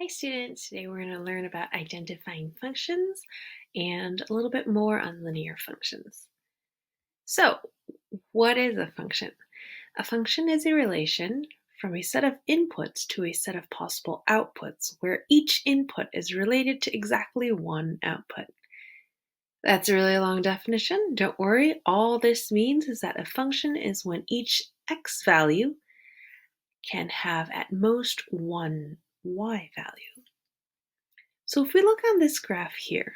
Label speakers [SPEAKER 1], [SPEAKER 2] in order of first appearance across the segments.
[SPEAKER 1] Hi students, today we're going to learn about identifying functions and a little bit more on linear functions. So, what is a function? A function is a relation from a set of inputs to a set of possible outputs where each input is related to exactly one output. That's a really long definition. Don't worry, all this means is that a function is when each x value can have at most one y value. So if we look on this graph here,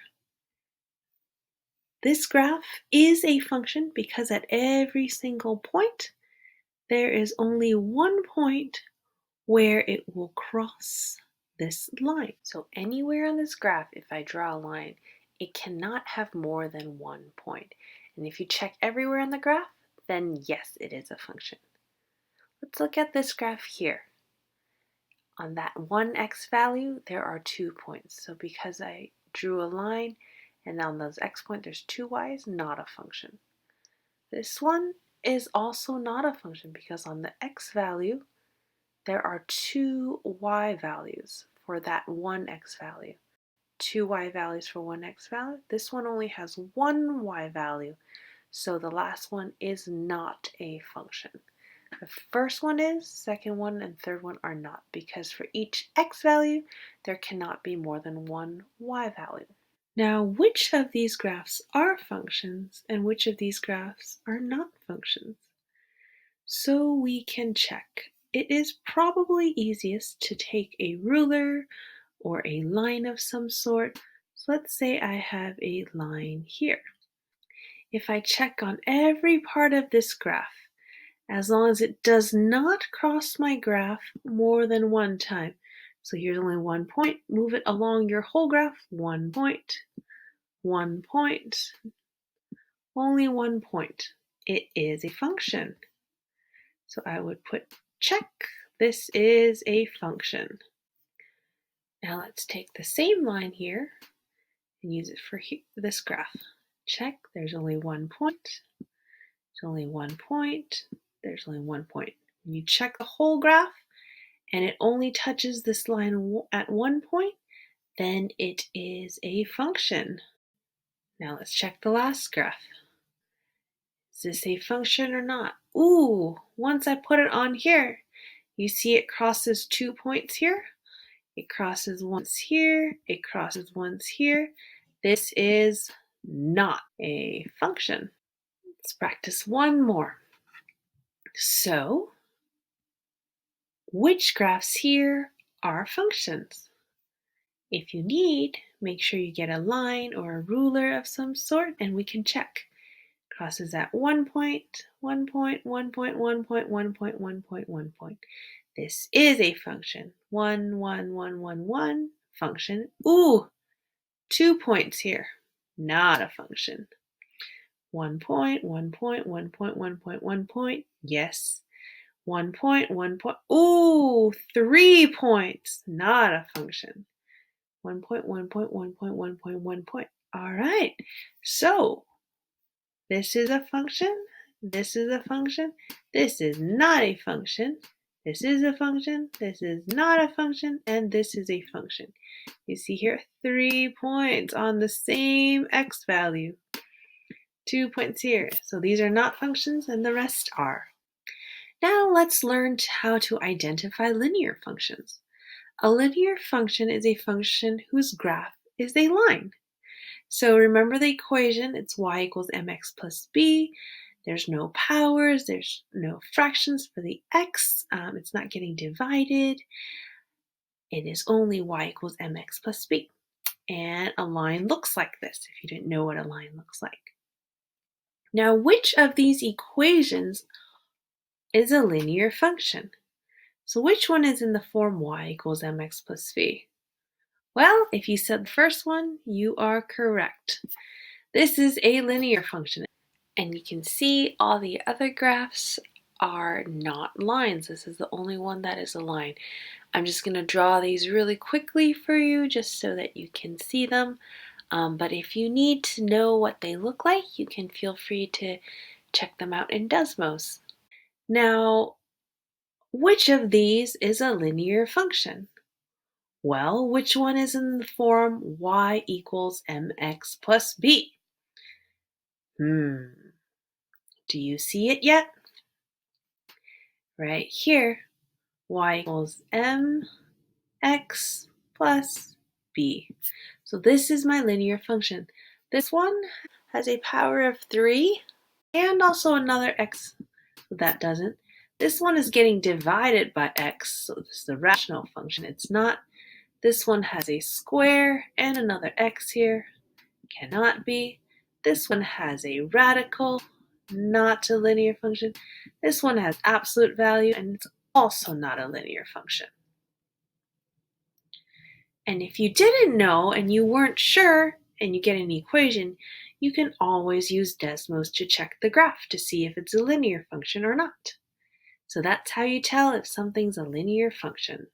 [SPEAKER 1] this graph is a function because at every single point, there is only one point where it will cross this line. So anywhere on this graph, if I draw a line, it cannot have more than one point. And if you check everywhere on the graph, then yes, it is a function. Let's look at this graph here. On that one x value, there are 2 points. So because I drew a line, and on those x point there's 2 y's, not a function. This one is also not a function because on the x value, there are 2 y values for that one x value. 2 y values for one x value. This one only has one y value, so the last one is not a function. The first one is, second one, and third one are not, because for each x value, there cannot be more than one y value. Now, which of these graphs are functions and which of these graphs are not functions? So we can check. It is probably easiest to take a ruler or a line of some sort. So let's say I have a line here. If I check on every part of this graph, as long as it does not cross my graph more than one time. So here's only 1 point. Move it along your whole graph. 1 point, 1 point, only 1 point. It is a function. So I would put check. This is a function. Now let's take the same line here and use it for this graph. Check. There's only 1 point. There's only 1 point. There's only 1 point. When you check the whole graph and it only touches this line at 1 point, then it is a function. Now let's check the last graph. Is this a function or not? Ooh, once I put it on here, you see it crosses 2 points here. It crosses once here. It crosses once here. This is not a function. Let's practice one more. So, which graphs here are functions? If you need, make sure you get a line or a ruler of some sort and we can check. Crosses at 1 point, 1 point, 1 point, 1 point, 1 point, 1 point, 1 point. This is a function. 1, 1, 1, 1, 1, function. Ooh, 2 points here. Not a function. 1 point, 1 point, 1 point, 1 point, 1 point. Yes. 1 point, 1 point. Ooh, 3 points. Not a function. 1 point, 1 point, 1 point, 1 point, 1 point. All right. So this is a function. This is a function. This is not a function. This is a function. This is not a function. And this is a function. You see here 3 points on the same x value. 2 points here. So these are not functions and the rest are. Now let's learn how to identify linear functions. A linear function is a function whose graph is a line. So remember the equation, it's y equals mx plus b. There's no powers, there's no fractions for the x. It's not getting divided. It is only y equals mx plus b. And a line looks like this, if you didn't know what a line looks like. Now, which of these equations is a linear function? So which one is in the form y equals mx plus b? Well, if you said the first one, you are correct. This is a linear function. And you can see all the other graphs are not lines. This is the only one that is a line. I'm just going to draw these really quickly for you just so that you can see them. But if you need to know what they look like, you can feel free to check them out in Desmos. Now, which of these is a linear function? Well, which one is in the form y equals mx plus b? Do you see it yet? Right here, y equals mx plus b. So this is my linear function. This one has a power of 3 and also another x, so that doesn't. This one is getting divided by x, so this is a rational function. It's not. This one has a square and another x here. Cannot be. This one has a radical, not a linear function. This one has absolute value, and it's also not a linear function. And if you didn't know and you weren't sure and you get an equation, you can always use Desmos to check the graph to see if it's a linear function or not. So that's how you tell if something's a linear function.